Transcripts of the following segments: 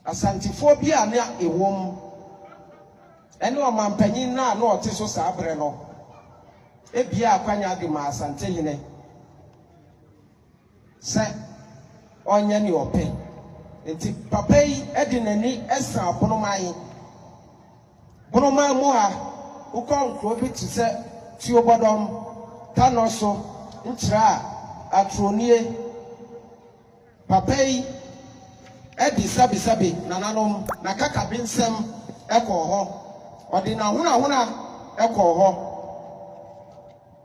Asante phobia na ewom ene o mampanyin na na ote so sabre no ebia akwanya de ma Asante hene se onya ni ope enti papa yi edi nani esa abonoman mu ha ukon kro bi ti se ti obodom tano so ntra atronie papa yi edi sabi nananom na kaka binsem eko ho odi na huna eko ho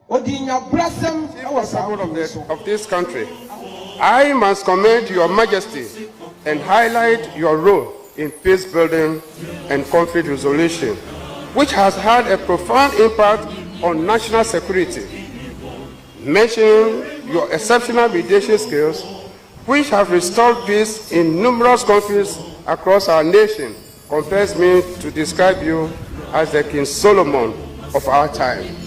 odi nya brasem of this country. I must commend your majesty and highlight your role in peace building and conflict resolution, which has had a profound impact on national security. Mentioning your exceptional mediation skills, which have restored peace in numerous conflicts across our nation, compels me to describe you as the King Solomon of our time.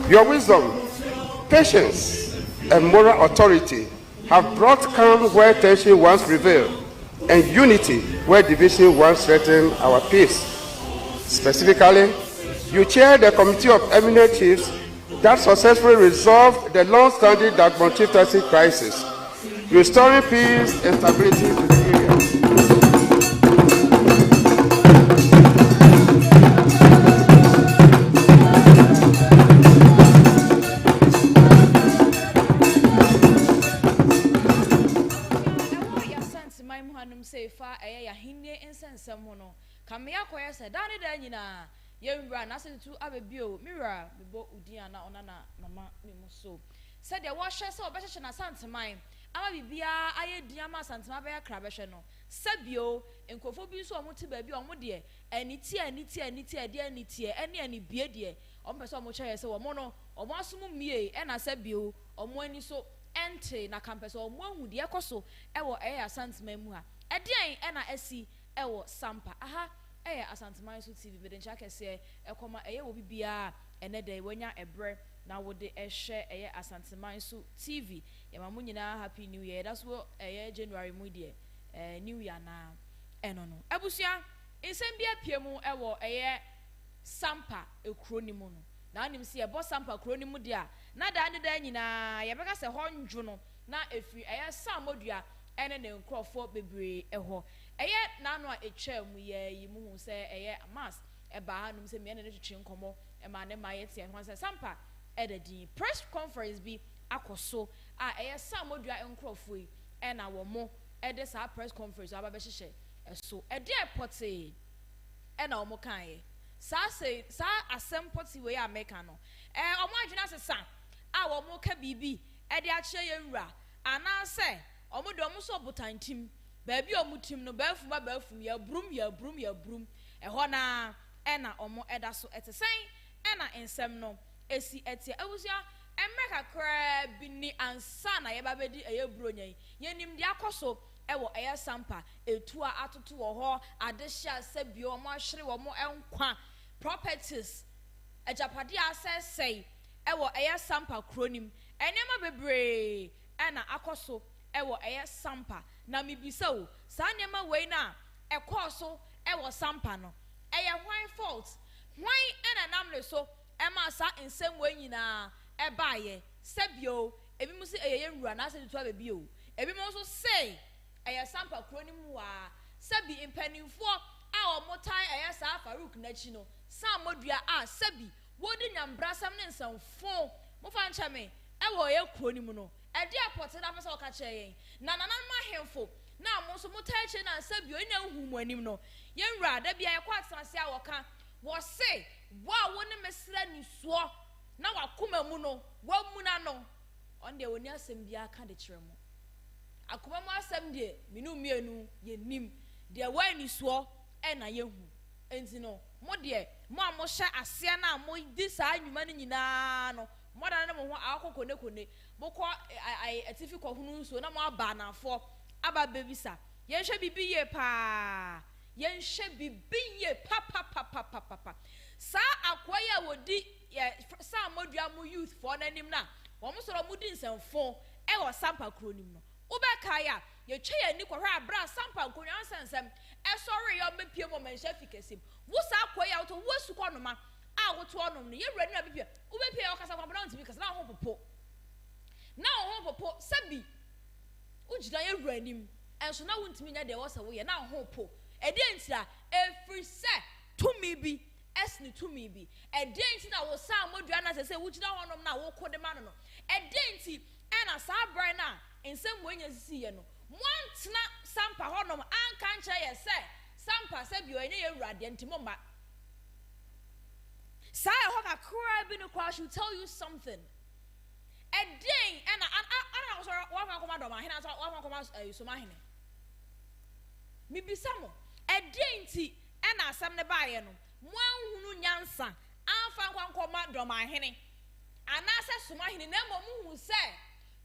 Your wisdom, patience, and moral authority have brought calm where tension once prevailed, and unity where division once threatened our peace. Specifically, you chair the Committee of Eminent Chiefs that successfully resolved the long-standing Dagbon chieftaincy crisis, restoring peace and stability to the area. Yemra na se tu abebio mira bebo udia na ona na mama memuso said the washer so obehye na santeman ama bibia aye diama santema be kra behye no sabio enkofo bi so omote ba bi omo de aniti de aniti ene bie de omo pese omo kye se omo no omo asum mie e na sabio omo ani so ente na campus omo ahu de ekoso e wo Asante mu ha e den e na asi e wo Sampa aha Asante so TV be den chake se ekoma wo bibia ene dey wanya ebre na wo de ehye Asante so TV ya mamu nyina happy new year that's what January mu de new year na eno no abusua ensem bia piemu wo Sampa ekronimu no na anim se ebo Sampa kronimu de a na da ne da nyina ye beka se honju no na efiri samodua ene ne nkrofo bebre eho na no a etwa mu ye yi mu se mass ba hanum se me ne twetwe nkomo ma ne ma ye tie ho se Sampa edadi press conference bi akoso a samodua nkrofo yi na wo mo de sa press conference aba be hyehye so de airporte na wo mo kan ye sa asempoti we America no omo adwena sesa a wo mo ka bibi de a kire ye nwura ana se omo do omo so botantim baabi omo tim no baafum ya brum eho na na omo eda so etesen na ensem no esi etia awusia America kra bi ni ansa na ye ba bedi bronya yenim de akoso wo Sampa etu a atoto wo ho adehia sabio omo ahwere wo mo enkwa properties ajapade asesei wo Sampa kronim enema bebre na akoso wo Sampa na mibisa o sa nyema we na ekoso wo Sampa no hwan fault hwan na namle so ma sa ensem we nyina baaye sabio ebi mu se nwura na se tutu abebi o ebi mo so say Sampa kronim wa sabi impanimfo a omotai sa Farouk na chi no samodua a sabi wodi nyambrasam ne nsamfo mo fa ncha me wo kronim no ede apote na pesa o ka che yen na ma hemfo na mo so motai che na sabi o ina hu mu anim no ye nwura da bia ye kwa atase a wo ka wo se wa woni mesra ni so na wakoma mu no wa mu na no on de woni asem bia ka de kire mo akoma mu asem de minu mienu ye nim de wa ni so na ye hu enti no mo de mo amosha ase na mo di sa anwuma ni nyina no mo da na mo ho akokone kone mo ko atifi ko hunu so na mo aba na afo aba bebisa ye hwe bibi ye pa ye hwe bibi ye pa sa akoya wodi sa modua mu youth for nanim na wo mo soro mu di nsamfo ewo Sampa kronim no ubekaya ye twe ya ni kwahwa abra Sampa nkonwa ansensem esori yo mepie mo menhye fikesim wo sa akoya wo to wo su konoma a wo to onom no ye wura ni abibia ubepie yo kasa kwabra ntimi kasa na ho popo na ho popo sabi ujida ye wura nim enso na wontimi nya de wo sa wo ye na ho po ede ntira every se to me be esni to me be ede ntira wo sa modua na se wujida honom na wo kode ma no ede nti ena sa bra na ensem wo nya sisi ye no montna Sampa honom anka nche ye se Sampa se bi onye ye wura de ntimo ma sa ho ka kura bi no kwa should tell you something a day and I was one command Dormaahene so one command Sumahene mi bisamo a day nti and asam ne baye no mo hunu nyansa anfa kwankoma Dormaahene anasa Sumahene na mo hu se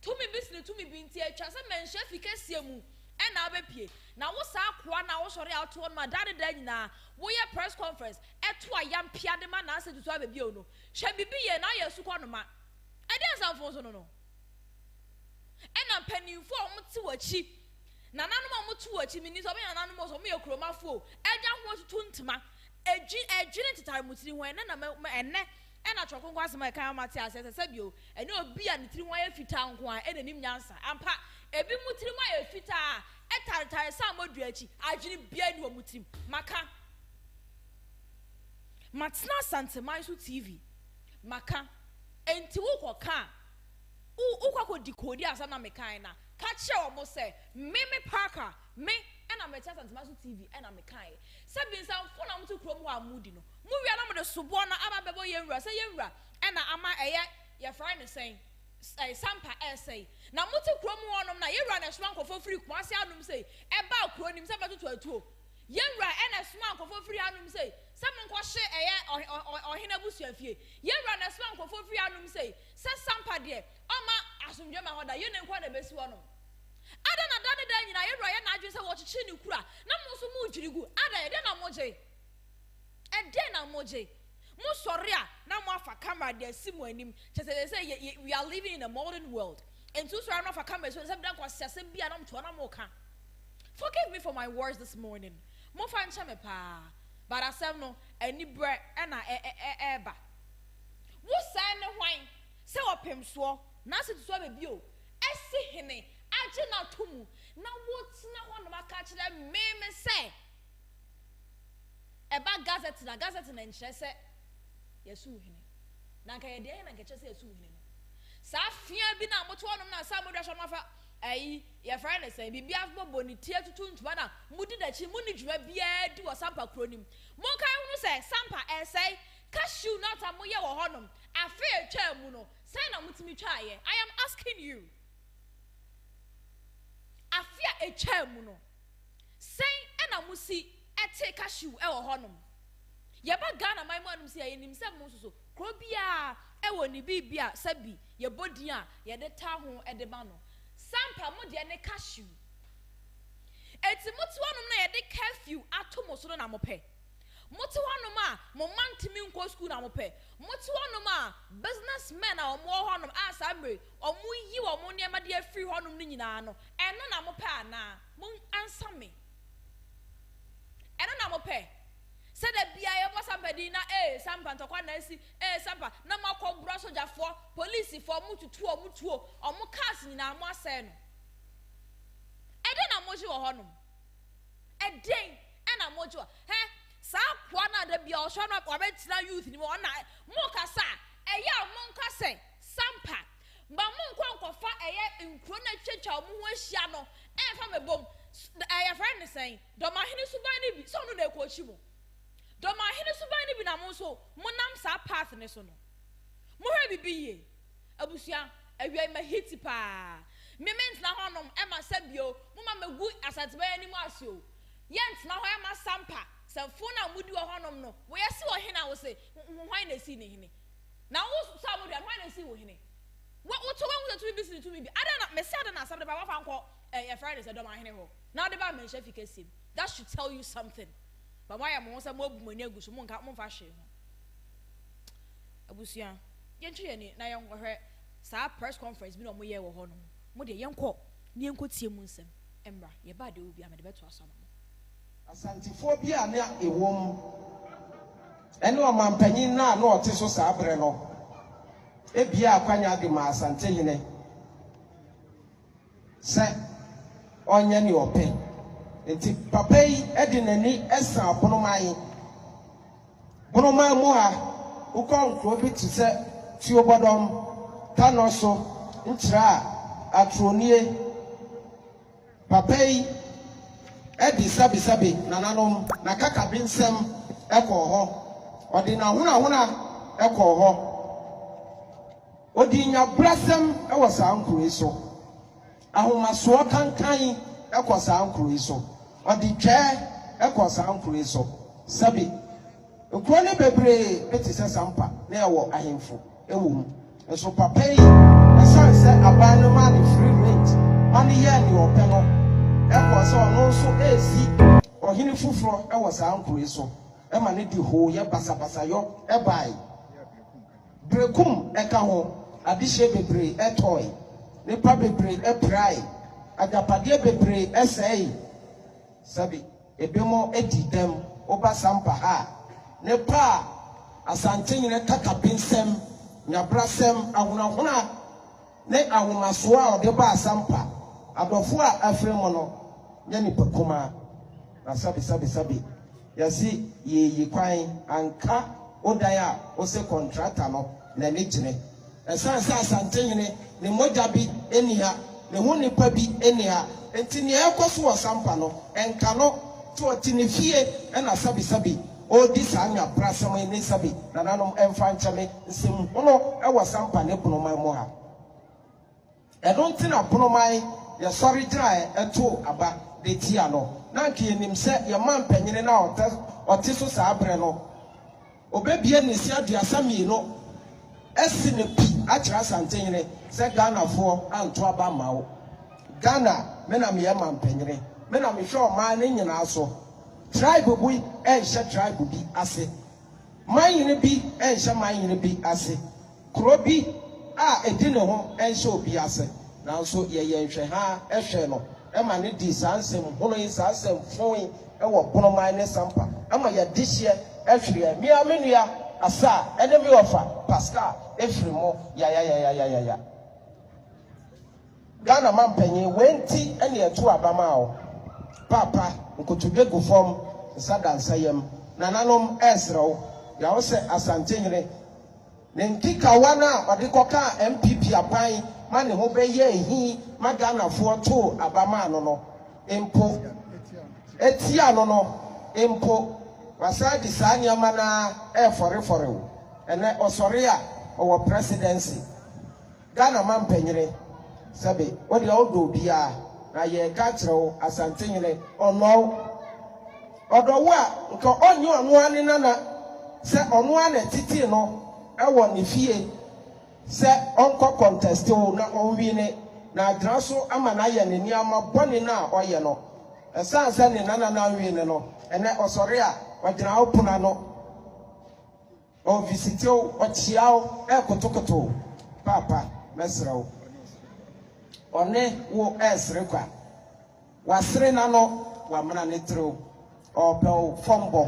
to me business to me binti atwa se menhye fikasie mu and na bepie na wo sa akoa na wo sori out on ma dade da nyina wo ye press conference eto ayam piade ma na ase tutu abebi ono hwe bibi ye na ye su kono ma ade asamfo so no ena panimfo omuti wachi na nanom omuti wachi mini so be nanom so me kromafo eja ho tutu ntema ejine titare mutiri ho ene na ene ena chokonkwa asema kan mate asese sabio ene obi a nitiri ho ya fita nko a ene nim nyansa ampa ebi mutiri ho ya fita etaretare sa modu achi ajine bia ni wo mutirim maka matna Asante so TV maka enti wo koka ukwa dikodi asana mekan na ka che omo se me parker me ena me Asante so TV ena mekan sabi nsamfo na mtu krom ho amudi no mu wi na mo de sobo na aba bebo yenwura se yenwura ena ama eye ye friend saying Sampa say na muti krom ho nom na yenwura na soma nkofo free kwase anum say e ba kronim se betutu atuo yenwura ena soma nkofo free anum say sam nko hye eye ohena busuafie yenwura na soma nkofo free anum say se Sampa de oma asomdwe ma hoda yene nkwa na besi wonom ada na dade da nyina yenwura ye na adwe se wo chichi ni kura na mo so mu dwirigu ada ye de na moje ede na moje mo soria na mo afa camera de simu anim say we are living in a modern world and so na afa camera so say dan kwasase bia na mto na mo ka forgive me for my words this morning mo fa ncha me pa but asem no ani bre na eba wo san ne hwan se opem so na se so be bio esi hene age na tomu na wo tina ho no maka kire me say eba gazette na nkyere se yesu hene na nka ye de na nka kire se yesu hene no sa fia bi na moto onom na sa modwa so mafa ayi ye friend say bibia bobo ni tie tutu ntuma na mudi dachi muni djuma bia di wo Sampa kronim mo kan hunu say Sampa say cashew not amoye wo honom afa etwa mu no say na mutimi twa ye I am asking you afia etwa mu no say na musi ete cashew e wo honom ye ba Ghana my manum say enim say mo so kro bia e wo ni bibia sabi ye bodin a ye de ta ho e de ba no Sampa mo de ne cashew eti muti wanum na ye de curfew atomo so na mo pe muti wanum a mo mantimi nko school na mo pe muti wanum a businessmen a omo honum asamre omo yi wo mo ne ma de afiri honum ni nyina no eno na mo pe ana mo ansa me eno na mo pe said that bia ye bo Sampa di na Sampa ntokwa na si Sampa na makobra sojafo police for mututu omu cars ni na mo ase no ede na moji wo honom eden na moji wo he sa kwa na da bia o hwa na wa betina youth ni mo na mo kasa eya mo nkase Sampa ba mo nkwankofa eye nkro na twetwa mo ho ahia no fa mebom eye friend saying Dormaahene suban ni bi so no na ekochi mo Dormaahene suban ni bi na mo so mo nam sa path ne so no mo hwe bibi ye abusua awia ma hiti pa mement na honom e ma sabio mo ma magu Asante ni mo asio yent na ho e ma Sampa samfo na mudi wo honom no wo yesi wo hena wo se hwan na si ne hene na wo sa mo dia hwan na si wo hene wo to wan to business to me bi ada na me say ada na Asante ba wa fa nko e Friday say Dormaahene ho na de ba mention fikasim that should tell you something. But why am I mo bu mani aguso mo nka mo fa hwe ho abusia ye ntwe ye ni na ye ngwe sa press conference bi na mo ye wo ho no mo de yenko ni yenko tie mu nsem embra ye ba de obi amede beto aso mo Asante phobia na ewom ene o mampanyin na na ote so saa bre no ebia akwanya de ma Asante hene se onye ni ope enti papa yi edi nani esa abonoman bonoman mu ha ukonkro bi ti se ti obodom tanoso nchira atronie papa yi edi sabi nananom na kaka bi nsem ekọ ho odi na huna ekọ ho odi nya brasem ewo saa nkuru so ahomaso kankan ekọ saa nkuru so odi twa ekọ saa nkuru so sabi okro ne bebre beti se sampa na ewo ahemfo ewo mu so papa yi esanse aban no ma the free range ani ye ni ope no ekọ so no so ezi ohini fufuro ewo saa nkuru so ema ne di ho ye basabasa yo ebai brekum eka ho adihye bebre etoy ne pa bebre eprai agapade bebre esai sabi ebemo edidem oba sampa ha ne pa Asante nyine kaka pinsem nyabrasem ahunahuna ne ahomaso a ode ba sampa adofo a afremo no nye ni pekoma na sabi yasi ye kwan anka odaya ose contractor no na ne gine esansa Asante nyine ne moja bi eniha ne ho nipa bi eniha enti ne ekoso wo sampa no enka no to otini fie na sabi odi sanya brasam ni sabi na nanom emfa nchame nsem hono ewo sampa ne bonoman mo ha edon tina bonoman ya sorry dry eto aba de tia no na nke enim se ye man panyine na ote so saa bre no obebie ne si aduasa mi no esi ne pi akira Asante nyine se Ghana fo anto aba mawo Ghana me na me ye man panyine me na me hwe man ne nyina so tribe boy ensha tribe bi ase manyine bi ensha manyine bi ase krobi a edi ne ho ensha obi ase nanso ye nhwe ha ehwe no ema ne di sansem hono yi sansem fon e wo bonoman ne sampa ama ya dihye ehwe mi amenua asa ene mi ofa pascal efri mo ya Ghana mampanyin wenti ene eto abama o papa nkotudwe go form sadansayem nananom esrew ya wo se Asante nyine ne nkika wana odikoka MPP apan ma ne ho beye ehi ma Ghana fo to abama no empo etia no empo wasadi sanya mana fore ene osore a owo presidency Ghana mampanyire sabe odi odo bia na ye ka kirew Asante nyine ono odowo a nka onye ono ani nana se ono ana titi no ewo ne fie se onko contest o na onwine na adraso ama na ye ne niama bone na oye no esanse ne nana na nwine no ene osore a wadina opuna no o visitio o chiao kotokoto papa mesrew one wo esre kwa wasre na no wa mana ne tro o pe fombo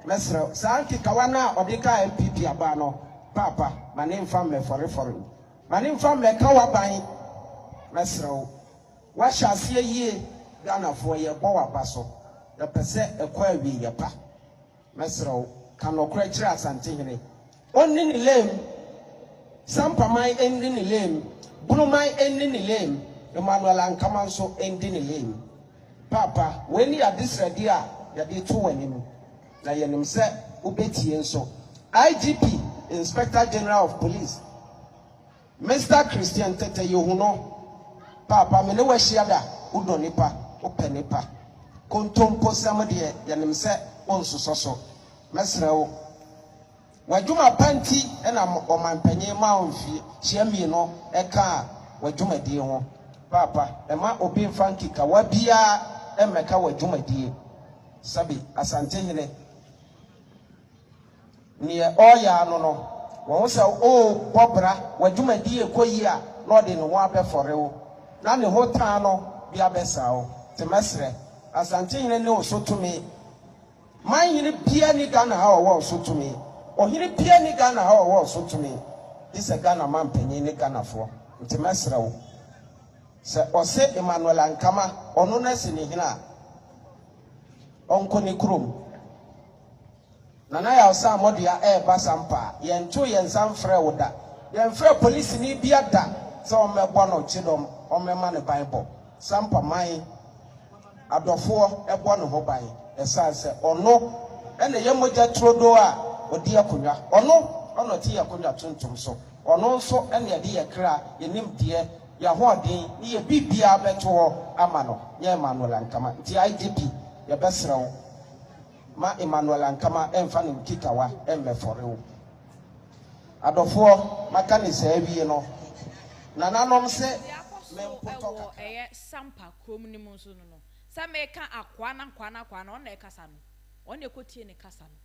mesrew sanki kawana odika MPP aba no papa mane mfa me fore mane mfa me kawa ban mesrew wa hyase yie Ghana fo ye bo wa baso ya pese ekwa awi ye pa mesrew kanokra kire Asante hene onni ni lem sampa mai endi ni lem bunumai endi ni lem Emmanuel Ankamanso endi ni lem papa weni ya disredi a ya de to wanim na yenim se obetie nso IGP Inspector General of Police Mr. Christian Tete Yehuno papa me ne wa shiada udo nipa ope nipa kontompo samde yenim se onsososo mesrewo wajuma panti ena omanpanyin ma onfie chiami no eka wajuma die ho papa ema obi mfanki ka wabia emeka wajuma die sabi Asante hene ni oya no won se o bobra wajuma die koyi a no de no wa be forewo na ne ho taa no bia besawo te mesre Asante hene ne osotumi man hene bia ni Ghana ha owo osotumi ohene bia ni Ghana ha owo osotumi this a Ghana man panyin ni Ghana fo te mesre wo se ose Emmanuel Ankama ono na se ne hene a onko ne krom nana ya osa modia ba Sampa yento yensan frɛ wo da yɛmfrɛ police ni bia da sɛ ɔmɛbɔ no kyedom ɔmɛma ne Bible Sampa man adɔfoɔ ɛbɔ ne ho ban ɛsan sɛ ɔno ɛna yɛ mogya trodo a ɔdi akonwa ɔno ti akonwa tuntum so ɔno nso ɛna yɛde yɛ kra yɛnim deɛ yɛhoɔden ne yɛ bibia bɛto hɔ ama no nyɛ Emmanuel Ankama nti IDP yɛbɛsrɛ wo ma Emmanuel Ankama ɛmfa ne nkitawa ɛmmɛfɔre wo adɔfoɔ maka ne saa wie no nananom sɛ mempoto Sampa krom ni mu so no sɛ meka akwana ɔna ɛkasa no ɔna ɛkɔtie ne kasa no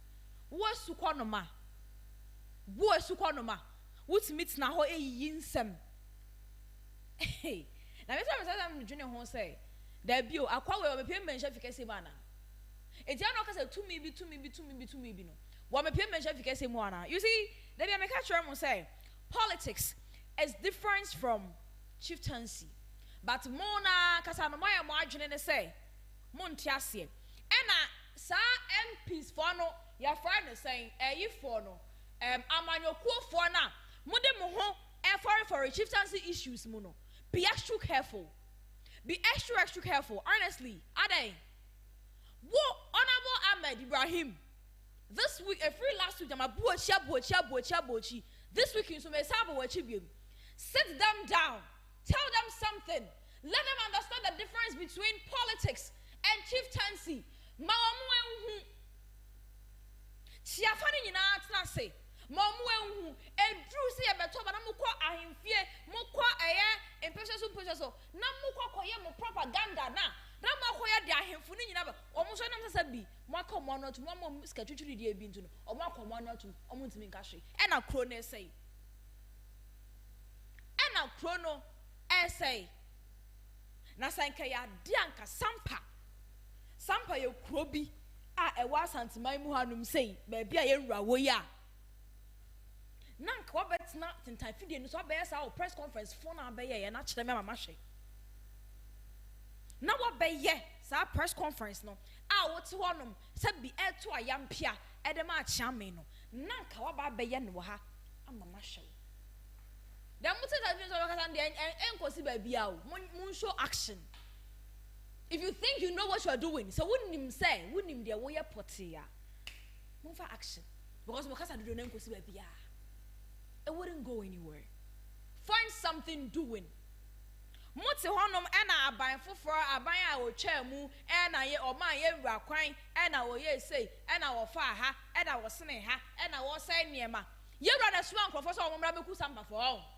wo asu kɔnoma wotumi tena hɔ ɛyiyi nsɛm na mesɛ medwene ho sɛ da bio akwa wɔ mepɛ mmanhyɛ fi kɛsɛ mu ana enti ana ɔkasa tumi bi no wɔ mepɛ mmanhyɛ fi kɛsɛ mu ana you see da bia meka kyerɛ mo sɛ politics is different from chieftaincy but mo na kasa no moyɛ mo adwene ne sɛ mo nte aseɛ ɛna saa MPs for no ya fra ne sɛn ɛyifo no amanyokuo na mo de mo ho for chieftaincy issues mo no be extra careful honestly adai wo honorable Ahmed Ibrahim this week every last week buochi this week in Sumahene wachi sit them down, tell them something, let them understand the difference between politics and chieftaincy. Mawamu Chiafani nyina atena se. Mawamu edru se yebeto ba na mukwa ahemfie, mukwa empese so. Na mukwa koye mo propaganda na makoye de ahemfu ni nyina ba. Omo so nam sasa bi, mwaka mo no to mo sketwitwiri de ebi ntu no. Omo akoma no to omo ntimi nka hwe. E na kro na sei. Na krono essay na sanka ya dianka Sampa ye krobi a ewa Asante man mu hanum sei ba bia ye nwura wo ya na nka wabetna tentan fidie no so be sa o press conference phone na be ye na kire me mama hwe na wabeye sa press conference no a wote honum se bi eto ayampia e de ma achia me no na nka waba be ye ne wo ha amama hwe. The moon show action. If you think you know what you are doing, so wouldn't him say, wouldn't him there way potia? Move for action. Because I do not it wouldn't go anywhere. Find something doing. Moti honum ena aban foforo aban a wo twa mu ena ye o man ye wura kwan ena wo ye sei ena wo fa ha ena wo sene ha ena wo sai niema ye wura na suan krofo so wo mra beku Sampa for all.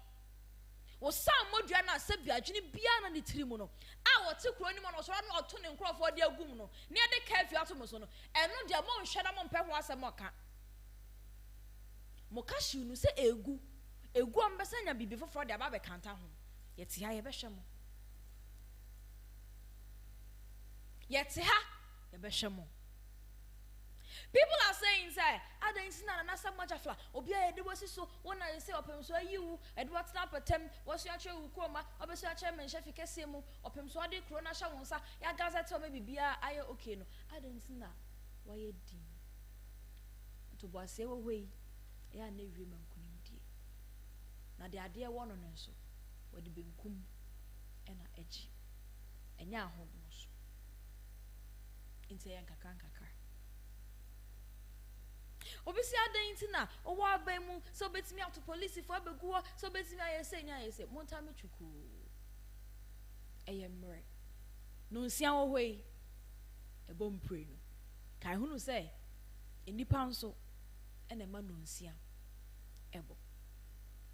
Wo sam modua na se biadwene bia na ne tiri mu no a wo te kro ni mo no so na oto ne nkrofo de agum no ne de kafi ato mo so no eno de mo nhwe na mo mpɛ ho asɛm ɔka mo ka hyi no se egu ambɛsɛ nya bibi foforo de aba be kanta ho yɛte ha yɛbɛhwɛ mo people are saying say I don't see na so much afla obi a de wasi so wona say opem so ayiwu e de watna patem wasi a che ukoma obeso a che menhye fikese mu opem so ade kro na hya wonsa ya gazette o me bibia aye okay no I don't see na why din to bo ase wo hwei ya na wi mankunim die na de ade e wono no nso wadi benkum e na eji enya ahom no so inte yan kakran obisi adentina owo abemu so betimi auto police for abeguo so betimi ayese nya ayese monta metwuku eyemre no nsia wo hwei ebompre no kai hunu se enipa nso ena ma no nsia ebo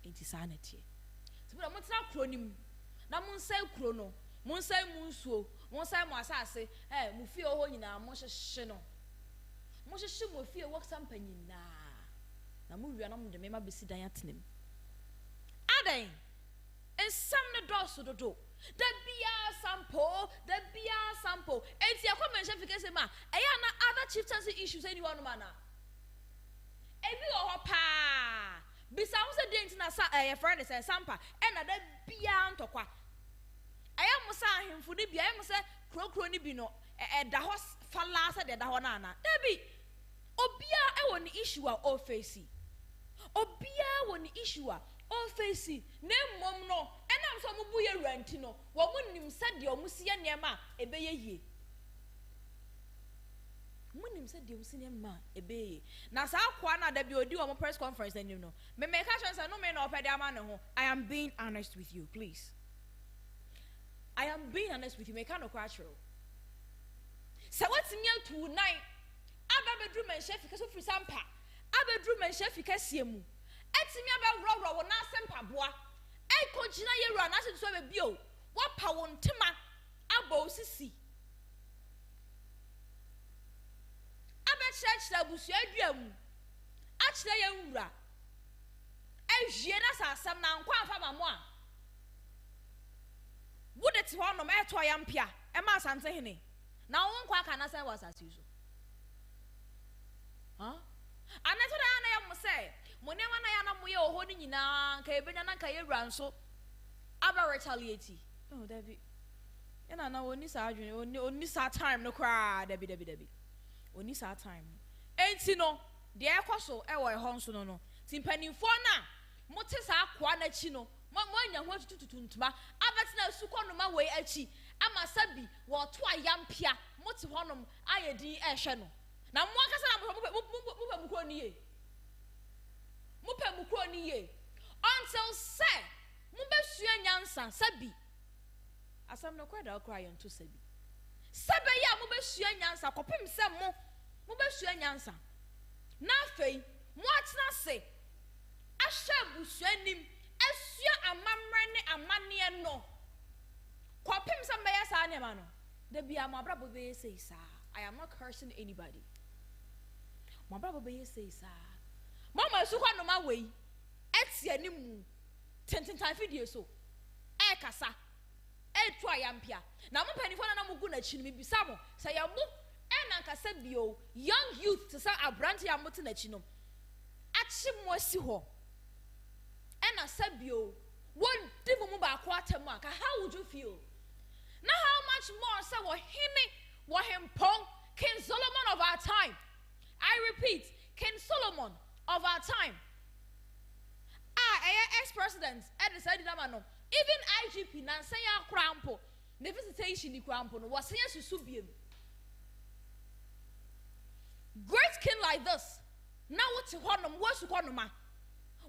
enti sa na tie tibura monta kronim na monsai kro no monsai munsuo monsai mo asase mu fie ho nyina mo hyehye no mo hyehye mo fie work Sampa nyina na mo wia na mo de mema besi dan atenem adan ensam ne doso dodo The beer sample. And see, I come mention because ma, I am other chieftaincy issues anyone manner. Every or pa. Besides the dent na a friend is Sampa, and other beer tokwa. I am saying him for the beer, I am say crocroni bino, and the horse falasa de Dahonana. Debbie, Obia, I want issue or facey. Obia want issue. Oh, facey, name mom no, and I'm some buya rentino. What wouldn't him said your Musia Nema, a bay ye? When him said your cinema, a bay. Now, Kwana, that you do on a press conference, and you know. May make actions and no man of Pedamano. I am being honest with you, please. I am being honest with you, make no crash. So what's in you tonight? Abba bedroom and chef because of Sampa. Abba bedroom and chef because Siemu. Etimi aba roro wo na sempa boa e ko gina ye rura na se so be bio wa pa won tema aba osisi aba church la busu aduamu a kire ye wura e hwie na sa asam na nkwa afa ma mo a wo de ti ho no me to ya mpia e ma Asante hene na wo nkwa aka na se was asasi so anato da na ya mo se Monema na yana muye ohoni nyina nka ebenya na nka yewura nso aba retaliate. Oh David. Yana na oni sa adwene oni sa time no kra David. Oni sa time. Enti no de ekoso e wo ehon so no. Timpanimfo na mote sa akwa na chi no. Mo anya ho tututuntuma abati na suko no ma we achi ama sabi wo to ayampia mote honom ayedi ehwe no. Na mo akasa na mo kro ni ye. Until say mubesua nyansa sabi asam no kwada okra yon to sabi sabe ya mubesua nyansa kopim se mo mubesua nyansa na afei mo atena se ahye busua nim asua amamre ne amane no kopim se mbe ya sa ne ma no da bia mo abrabo be say sa. I am not cursing anybody. Mo abrabo be say sa. Mama su kwa no ma wei eti animu tententan video so e kasa e to ayampia na mo panifo na mo gu na chi no bisa mo say ya mo e na kasa bio young youth to say abrant ya mo te na chi no achi mo asi ho e na sabio won di mo ba ko atem aka. How would you feel? Now how much more say wo hempon King Solomon of our time. I repeat, King Solomon of our time. Ex-president, even IGP, Nansaya Crampo, the visitation in Crampo, was here to Subium. Great king like this, now what's to Honum, what's to Honoma?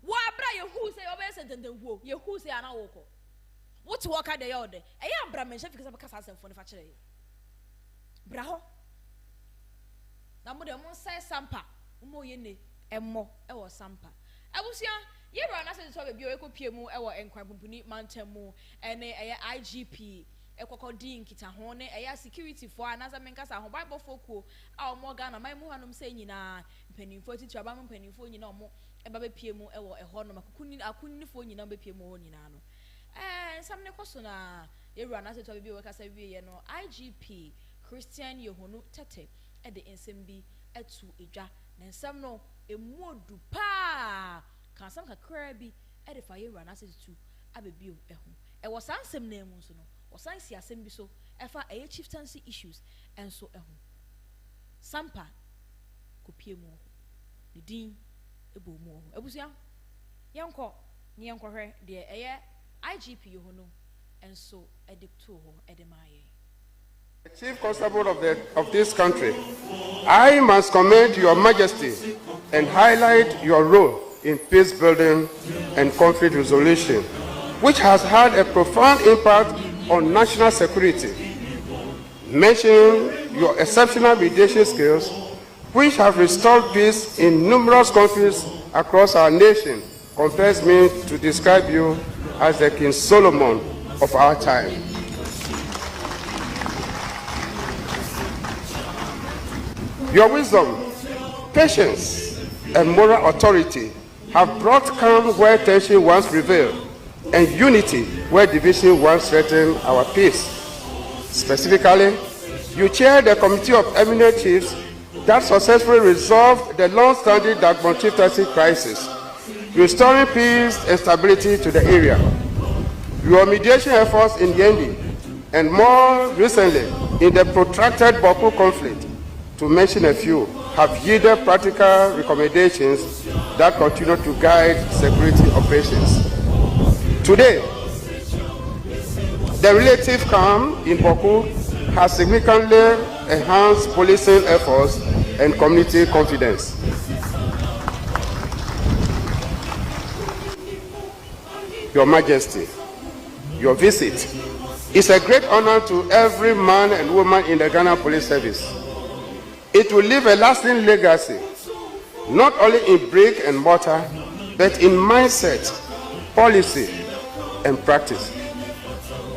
Why, Brian, who say obey and then who, you who say an hour? What's to walk out the order? I am Brahman, because I'm a cousin for the factory. Braho. Now, Mother say Sampa, Moyene. Emo ewo Sampa abusia ye bra na se so be bio ekopiemu ewo enkwan pumpuni mantemu ene IGP ekokodi nkita ho ne security for anaza menkasa ho bible fokuo a omo Ghana mai mu hanom se nyina mpanimfo titu aba mpanimfo nyina omo eba be piemu ewo eho no akunifo nyina be piemu ho nyina no samne koso na ye bra na se so be bio kasa wie no IGP Christian Yohonu Tete e de ensembi etu edwa na nsam no emodu pa kan sam kakra bi e de fa ye wura na setu abebio eho e wo sansem na emu so no wo sansi asem bi so e fa e chieftaincy issues enso eho Sampa kopie mu ne din ebo mu ebusia yenko ne yenko hwe de eye IGP Yohonu enso edicto ho edemaye. The Chief Constable of this country, I must commend Your Majesty and highlight your role in peace building and conflict resolution, which has had a profound impact on national security. Mentioning your exceptional mediation skills, which have restored peace in numerous countries across our nation, compels me to describe you as the King Solomon of our time. Your wisdom, patience, and moral authority have brought calm where tension once prevailed, and unity where division once threatened our peace. Specifically, you chaired the Committee of Eminent Chiefs that successfully resolved the long-standing Dagbon chieftaincy crisis, restoring peace and stability to the area. Your mediation efforts in Yendi, and more recently in the protracted Boku conflict, to mention a few, have yielded practical recommendations that continue to guide security operations. Today, the relative calm in Boku has significantly enhanced policing efforts and community confidence. Your Majesty, your visit is a great honor to every man and woman in the Ghana Police Service. It will leave a lasting legacy, not only in brick and mortar, but in mindset, policy, and practice.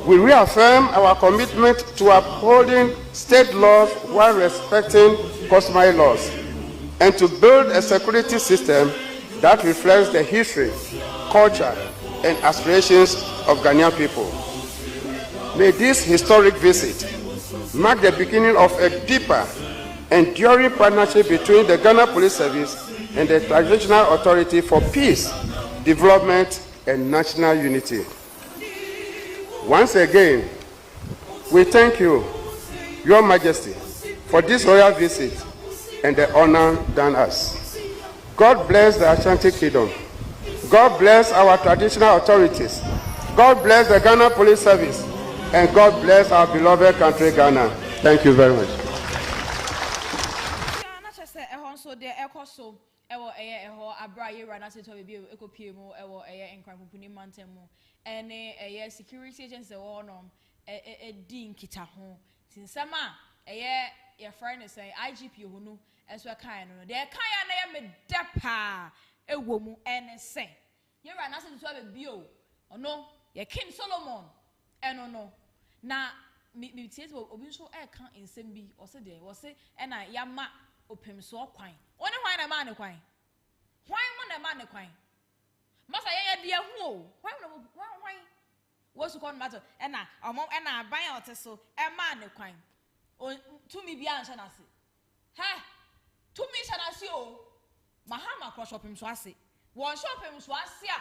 We reaffirm our commitment to upholding state laws while respecting customary laws, and to build a security system that reflects the history, culture, and aspirations of Ghanaian people. May this historic visit mark the beginning of a deeper, enduring partnership between the Ghana Police Service and the Transitional Authority for Peace, Development, and National Unity. Once again, we thank you, Your Majesty, for this royal visit and the honor done us. God bless the Asante Kingdom. God bless our traditional authorities. God bless the Ghana Police Service. And God bless our beloved country, Ghana. Thank you very much. Security agents your friend is saying IGP who as we're kind of there kind of depa a woman and say you're an asset to have a bio or no, you're King Solomon and no. Now, me says well, obviously I can't in Simbi or say there was say and I yama open so quine. One a man a quine. Why one a man a quine? Must I dear who? Why what's the called matter? And I buy out so a man a quine. To me, beyond Shanasi. Ha! To me, Shanasi, Mahama cross shop him swasi. One shop him swasia.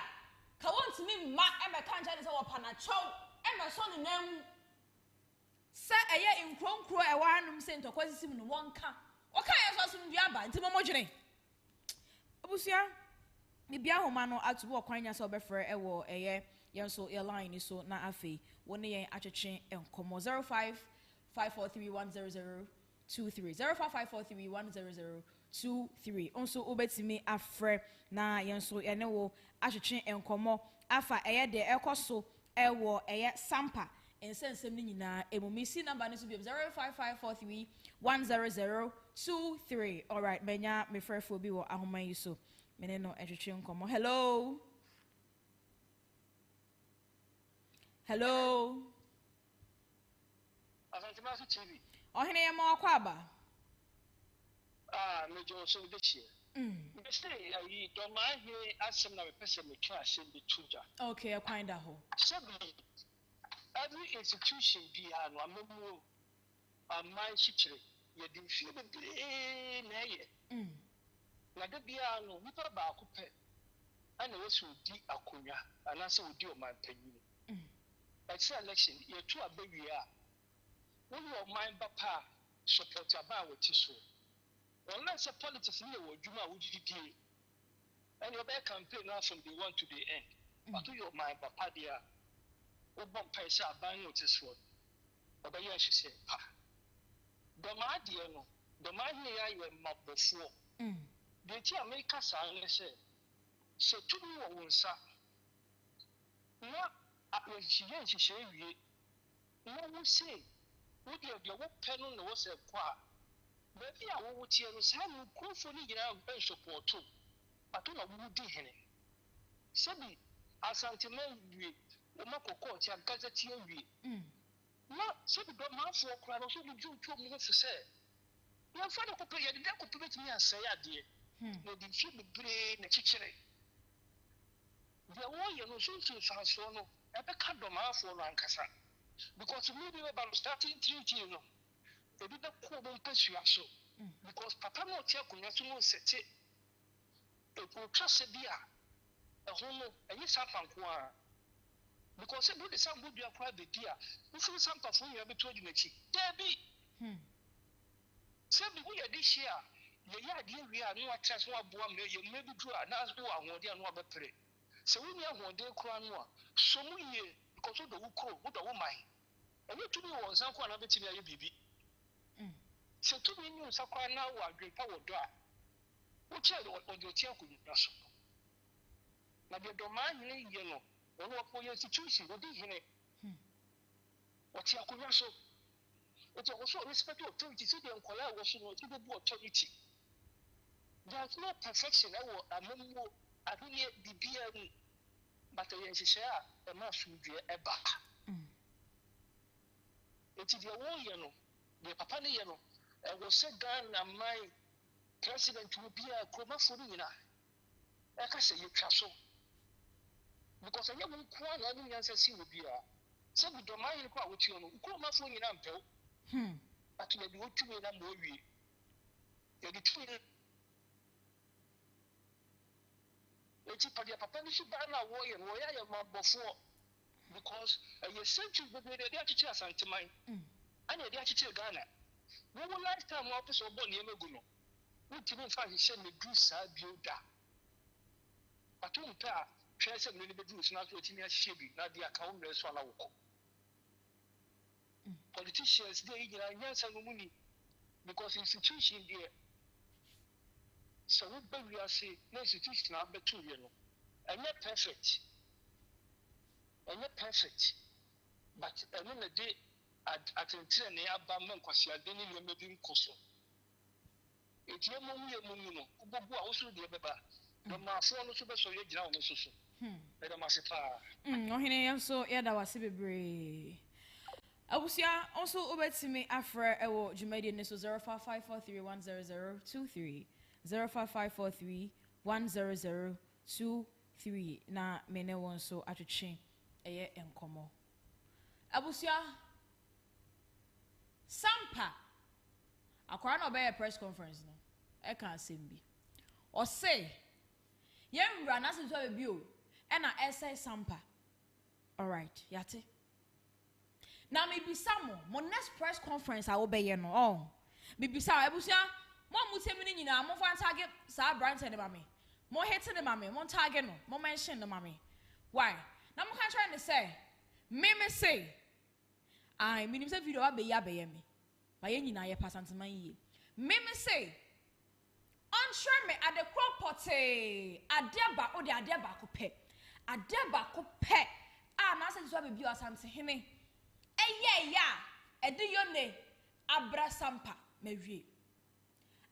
Kawan to me, ma, and my can't tell us our panacho, and my son in them. Sir, a year in Chrome Crow, a one sent to quasi sim in one car. What kind of awesome Yaba into Momojane? Abusia, maybe a homano at work, crying yourself for a war a year, young so airline is so not a fee. 1 year at a chain and come 05. 543-10023 0554310023 also obetimi afre na yenso ene wo ahwetwe enkomo afa eye de ekoso ewo eye sampa ensensem ni nyina emumisi number ne so bi 0554310023 all right menya me frefo bi wo ahoma yi so mene no ahwetwe enkomo hello Asante Masu TV. Ohene ya mwa kwaba. Me Johnson this year. Me say Dormaahene asem na me pese me twa asem be tuja. Okay, I find that ho. Every institution be no amemu amman chichire ye di fie be na ye. Na da bia no nipa ba ko pe ana wesu di akonya anase odi o man panyin. Like say election ye to abawi a when your mind papa support about what is so. Unless a politics near what you would do, and your back campaign now from the one to the end. But to your mind papa dear, Obon Paisa buying notice what. But yes, she said, Pa. Dormaahene, Dormaahene, you are map before. The tea make us say, so to me, or one sir. Not at when she say, no one say. Would you have your pen on the was a qua? Maybe I would hear us have no call for the bench support too. But on a woody henny. Sabi, Asante we, the Mako court, your gazette we. Not so the Dormaahene for crowd also would you 2 minutes to say. Your father could pay, you could permit me and say, dear. No, the few brain, the chicken. the one you know so no ebeka Dormaahene no ankasa because maybe we about starting treaty no ebi be ko bo mpasua so because papa no tia kunya so no sete e ko twase bia ehun no enyi Sampa nko a because e do the Sampa do akwa be dia ufuru Sampa fo ya beto adwumachi debi se bi wo ye di share ye ya di wi a no atra so aboa me ye mebi du a na so ahode a no abepre se wo ni ahode kura no a so mu ye because do wo kro wo do wo man enye tu bi wo nsan ko na betimi aye bibi se tu bi nyu nsan kwa na wo adwepa wo do a wo che do o do tia kunya so na de Dormaahene ye no wo ko ye situation wo di hene wo tia kunya so wo tia so respect authority so de nkola wo so no to be authority. There's no perfection ewo amemmo ahunye bibia ni but yen hihye a ma sudwe eba enti de wo ye no de papa ne ye no wo se Ghana mai president will be a kromafo ni nyina e ka se yetwa so because anya won kwa na ni nyansa si wo bia se bi Dormaahene kwa wo ti no kromafo nyina mpew but ye bi wo tumi na mo wie ye di tumi eti papa ni shiba na wo ya ya mabofo because ye century bebe de achichi Asante man ana de achichi Ghana wo lifetime wo pese obo ne emegu no wutimi fa hihye ne du saa bioda atumpa a hwe se ne bedu so na so otimi ahye bi na de aka wo mre so ala wo politicians dey gira nyansa no muni because institution there so we be say no institution na betu we no enye perfect but eno na dey atentire ne aba man kwasi ade ne no mebi nkoso etie mo mu no obobu a wo so de beba Dormaahene no so be so ye gira wo so so eda masepa ohene yamso yada wase bebre abusia also obetimi afre ewo jumadi ne so 0554310023 0554310023 na mene won so atwetwe eye enkomo abusia Sampa akwara na obey press conference no e kan asembi o say yemra na se so be o e na essay Sampa all right yate na me bisa mo next press conference I obey no oh me bisa abusia mo mutemi ni nyina mo fan target sa brand ne mame mo hit ne mame mo target no mo mention ne mame why na mo kan try to say me say I mean say video abeya me ba ye nyina ye Asante man yi me say on sure me at the crop pote adeba o de adeba ko pe ah na say so be bi Asantehene eye ya edi yone abra Sampa mewie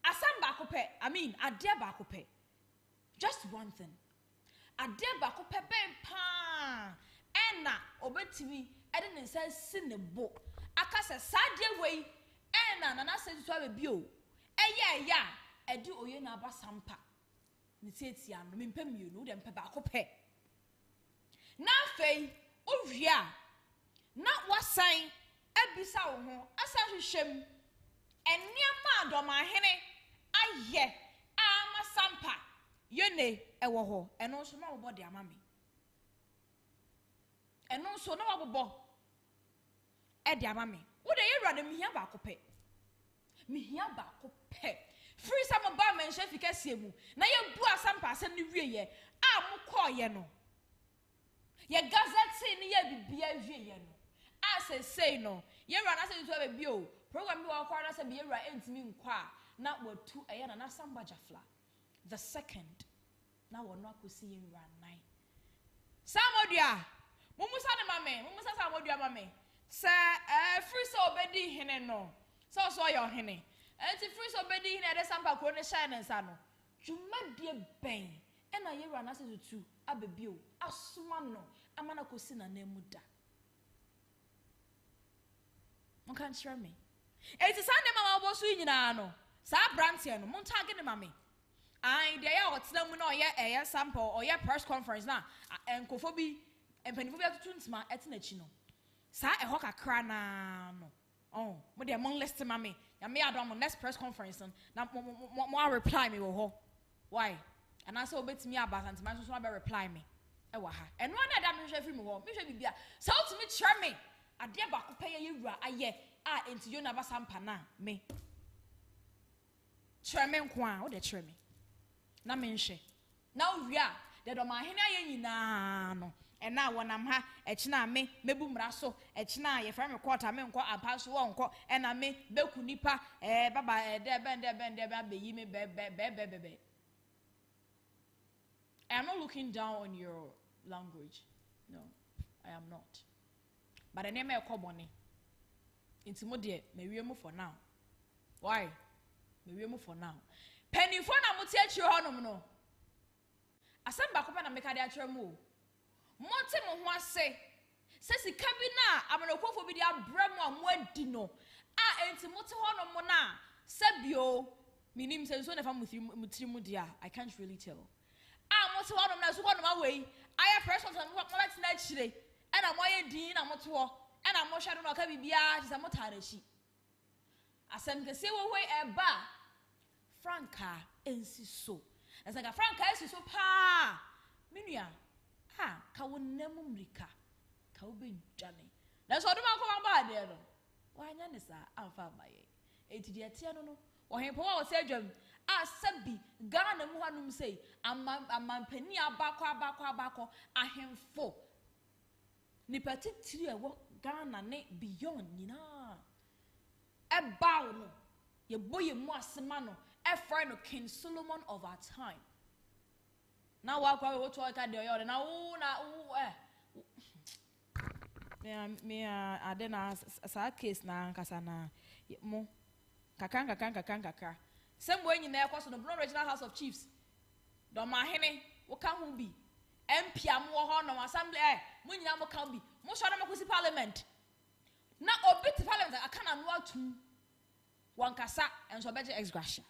Asamba kope, I mean, adeba kope. Just one thing. Adeba kope ben pa. Ena obetimi eden say sinebo. Aka se sadie wey. Ena nana se so be bio. Eye ya edi oye na aba Sampa. Ni tietia no mempem mienu de mpe ba kope. Na fei owia. Na wasan ebisa wo ho asa hwehwem. Eniama Dormaahene aye ama Sampa yene ewo ho eno so na obo de amame eno so na obobo e de amame wo de yewra de mihia ba kope free some ba mention fika siemu na ye bu Sampa asem ni wie ye a mo call ye no ye gazette ni ye bibia wie ye no as say no yewra na say to be bio program bi wa kwa na say be yewra entimi nkwa na watu ayana na Samba Jafla the second na wono akosi yewra 9 Samodua mumusa de mame Samodua mame se free so obedi hene no so your hene enti free so obedi hene de Sampa kro ne shine nsa no dwumadie ben e na yewra na say tutu abebio asoma no amana kosi na namuda mo kan share me enti sande mama obosu nyina no sa brandie no mo tag ne mame I they are what's them no yeah sample or yeah press conference na and kofobi and penifobia to tuntuma etinachi no sa e ho kakra na no oh mo de among list mame ya me adom next press conference na mo reply me wo ho why and I say obetimi abasante man so be reply me e wa ha eno na da me hwe free me ho me hwe bibia sa utimi kire me ade ba ko peye yewura aye a enti yo na ba sampa na me kire me nko a wo de kire me na menhwe na owia de Dormaahene aye nyina no e na wonam ha e kina me mebu mra so e kina ye fra me quarter me nko apa so wonko e na me beku nipa baba de be abeyi me be I am not looking down on your language. No, I am not. But the name of Koboni. It's more dear, maybe for now. Why? Maybe for now. Penny for na mutia chiro no. Asamba kopa na meka de achiro mu. Monte mo ho ase. Se sika bi na amanokofo bi de abramo amwadi no. A enti mote ho no mo na sebio minim se so na fa mutiri mu dia. I can't really tell. Moto ho no na so ho no away. Aya press on mo lati na chire. E na mo ye din na moto ho. E na mo hwado no ka bibia ti se mo tare chi. Asem ke se wo we eba. Franka ensi so. Asanga Franka ensi so pa. Minua. Ha, ka wonemu mrika. Ka obe dwane. Na so do man ko ba de no. Wa nya ne sa amfa baye. Eti de atia no no. Wo hempo wa se adwam. Asabi Ghana mu hanum sei amampani abakọ ahemfo ni patitiri ewo Ghana ne beyond nyina ebaw no ye boye mu asema no efra no King Solomon of our time na wa kwa we to ka de yo na wo me adena sa case na nkasa na mo kakanga same way in there cause the Regional House of Chiefs Dormaahene wo ka ho bi MP am wo ho no assembly mo nyina mo ka bi mo so na makosi parliament na obi ti parliament aka na no atum wankasa enso beje ex gratia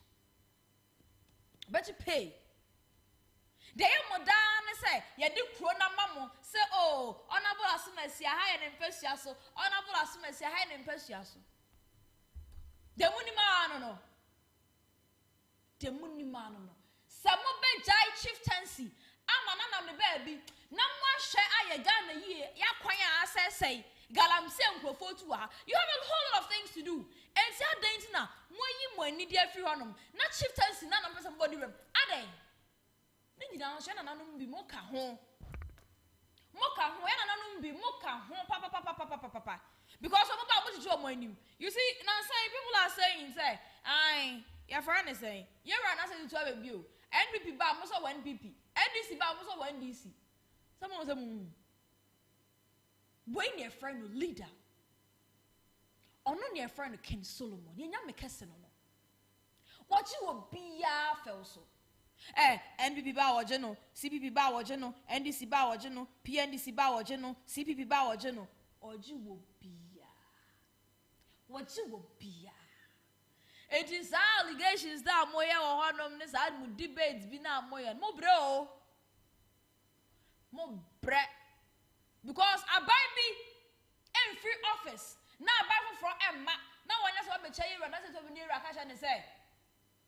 beje pay de ye modan say ye di kro na mamo say oh honorable asumasi ha ye ne mpasua so honorable asumasi ha ye ne mpasua so de munima no Temunimano. Some be jai chieftaincy. Ama na me baby. Na mo hwe aye Ghana ye ya kwan a say galamse nkrofo tu ha. You have a whole lot of things to do. And see adan na mo yi mo ani dia free honom. Na chieftaincy na person body rem. Adan. Ni nyina hwe na nanom bi mo ka ho. Mo ka ho ya na nanom bi mo ka ho papa. Because some people are anim. You see, now say people are saying say, your friend is saying, you run as a 12 view. NPP bar must have 1 PP. NDC bar must have 1 DC. Someone was when your friend leader. Or no near friend King Solomon. You know me casino. What you will be ya felso. NPP bar or general, CPP bar or general, NDC bar or general, PNDC bar or general, CPP bar or general. Or you will be ya. What you will be ya. It is allegations that moya or honomness had debates be now moya. Mo bro. Mo bre. Because I buy me in free office. Now I buy from Emma. Now when I saw me chair and I said to me near Akash and say,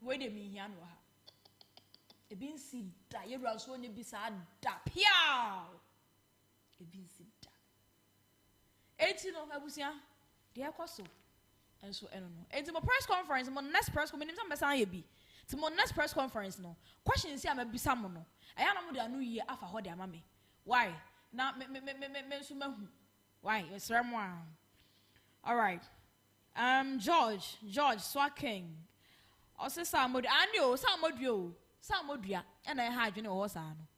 wait a minute, Yanwa. A bean seed that you run so you be sad. Piao. A bean seed that. 18 of Abusia. Dear Koso. And so I don't know. It's my press conference. My next press conference. It's my next press conference. No question. See, I'm a bisamono. I am not new year after holiday, mommy. Why? Now, why? It's Ramwa. All right. George Swaking. Also, somebody. I know somebody. And I had you know what's on.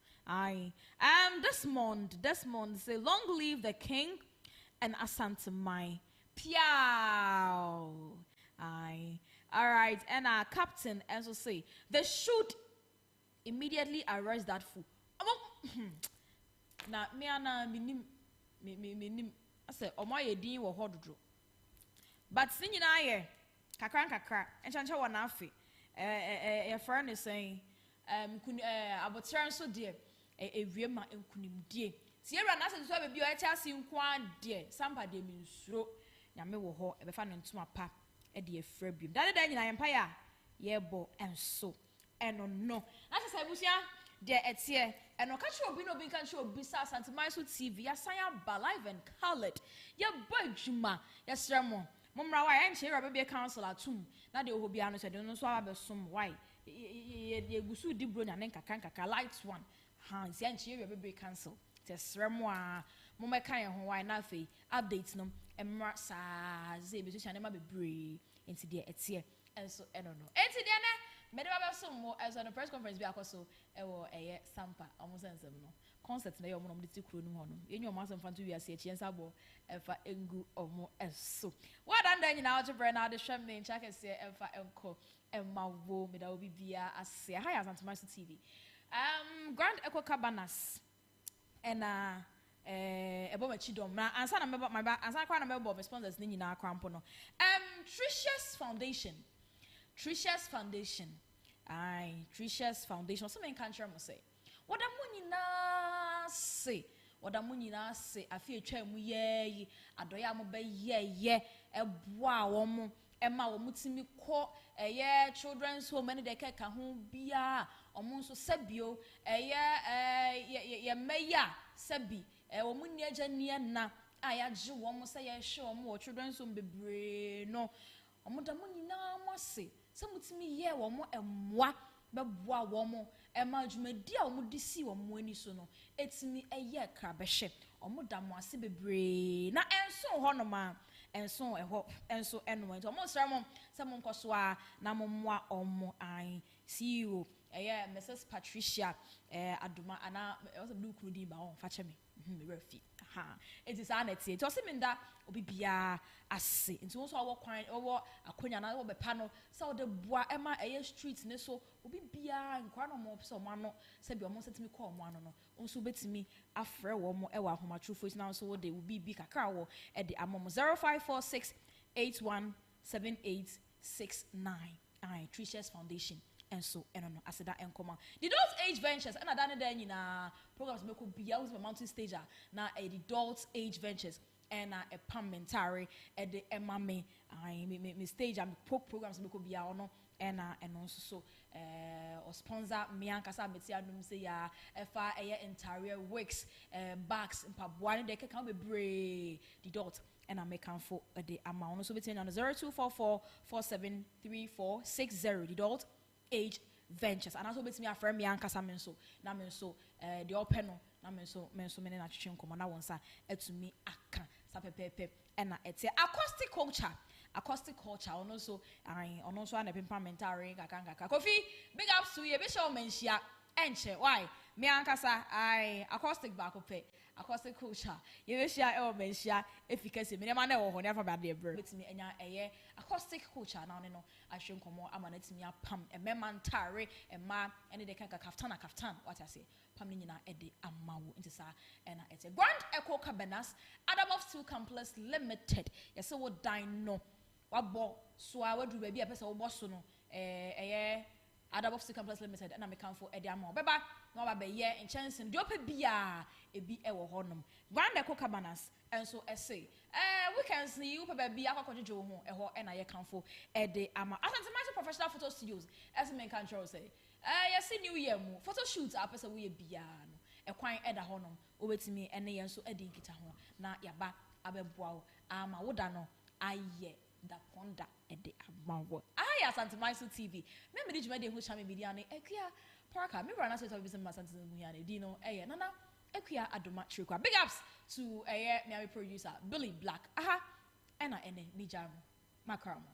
Desmond say, long live the king and Asante my. Piao. Aye. All right. And our captain also say they should immediately arrest that fool. Na me ana minim. I say omoye din wo hododro. But sin nyina ye kakra. Enchancha wa na afi. Your friend is saying abotran so de ewie ma nkunimdie Sierra na se so be bi o etia si nkwa de Sampa de mi nsuro nyame wo ho e be fa no ntoma pa e de efra biom dade da nyina yempa ya ye bo enso eno no na se se busia de etie eno ka che obi no bi kan che obi sa Asante so TV ya san ya ba live and colored ye badwuma ye sremo momra wa enche ro be council atum na de obi ano se de no so abesom why ye gusu di bro nya nkaka light one ha si enche ro be council te sremo a momeka ye ho why na fe update no emra sa ze be so chane ma bebre enti de etie enso eno no enti de na me de ba so mo as on a press conference bi akoso e wo eye Sampa almost ensem no concert na ye omo no de tikuro no ho no enyo omo asem fanto wi ase echi ensabo efa engu omo eso what and then na oje na de hwem me ncha kese efa enko emawo me da obi bia ase ha ya Asante TV Grand Echo Cabanas ena ebo machi dom na ansa na meba my ansa kwa na meba my sponsors ni nyina kwampo no Tricious Foundation Tricious Foundation so men country mo say wada mu nyina se afi etwa mu ye adoya mo be ye eboa wo mo ema wo mutimi ko children's home ene de keka ho bia omo nso sabio ye meya sabi wo mu ni agya ni na ayaje wo mo say ye hwe wo children's home bebre no omo da mu nyina mo se se mutimi ye wo mo emwa beboa wo mo ema adwumadi a wo mo disi wo mo ani so no etimi eye kra behwe omo da mo ase bebre na enso ho no ma enso eho enso eno ento omo sra mo se mo nkoso a na mo moa omo CEO Mrs. Patricia Aduma ana also blue crudi ba on fa cheme me refi ha it is aneti to se minda obi bia ase nti wo so awo kwan wo akonya na wo bepa no se wo de boa ema street ne so obi bia nkwa no mo se mo ano se bi o mo setimi call mo ano no nso betimi afre wo mo e wa homa true voice na so wo de obi bi kakra wo e de amom 0546817869 Tricious Foundation and so no aseda enkoma the adult age ventures and adane da nyina programs make be out mountain stage na adult age ventures and a parliamentary at the emame me stage and programs make be out no and also so or sponsor me ankasa metia dum say ya efa interior works bags mpaboa de can be brave the adult and I make for the amount so between on 0244473460 the adult age ventures and also betimi afrem me ankasa men so na men so the open no na men so me na twetwe nkomo na wonsa etumi aka sa pepepe na ete acoustic culture ono so na parliamentary kaka Kofi big ups to you be show menhia enche why me ankasa acoustic back up acoustic culture you be share e menhia efficacy me ma na wo ho ne afa ba de bre betimi enya acoustic culture na no ahwe nkomo ama na timi apam emema ntare ema ene de kaka kaftan what I say pam ni nyina e de amawo ntisa na ete Grand Echo Cabanas Adam of Stool Complex Limited yese wo dan no wabo so a wadu ba bi a pese wo boso no Adam of Stool Complex Limited na me kan for e de amawo beba na ba be ye enchansen de opa bia ebi e wo honom Grand Echo Cabanas enso ese weekends ni you pa bia akwakojeje wo ho e ho na ye kan for e de ama Asante Professional Photo Studios as men control say yes new year mu photo shoot apesa we bia no e kwan e da honom obetimi ene ye nso edi nkita ho na yaba abeboa ama woda no aye da konda e de amawo Asante TV me di jumade ho chame media ne ekua parka me rana say to be some Asante mu ya ne di no nana ekua adoma trikwa big ups to me producer Billy Black ena ene mi jamu makramo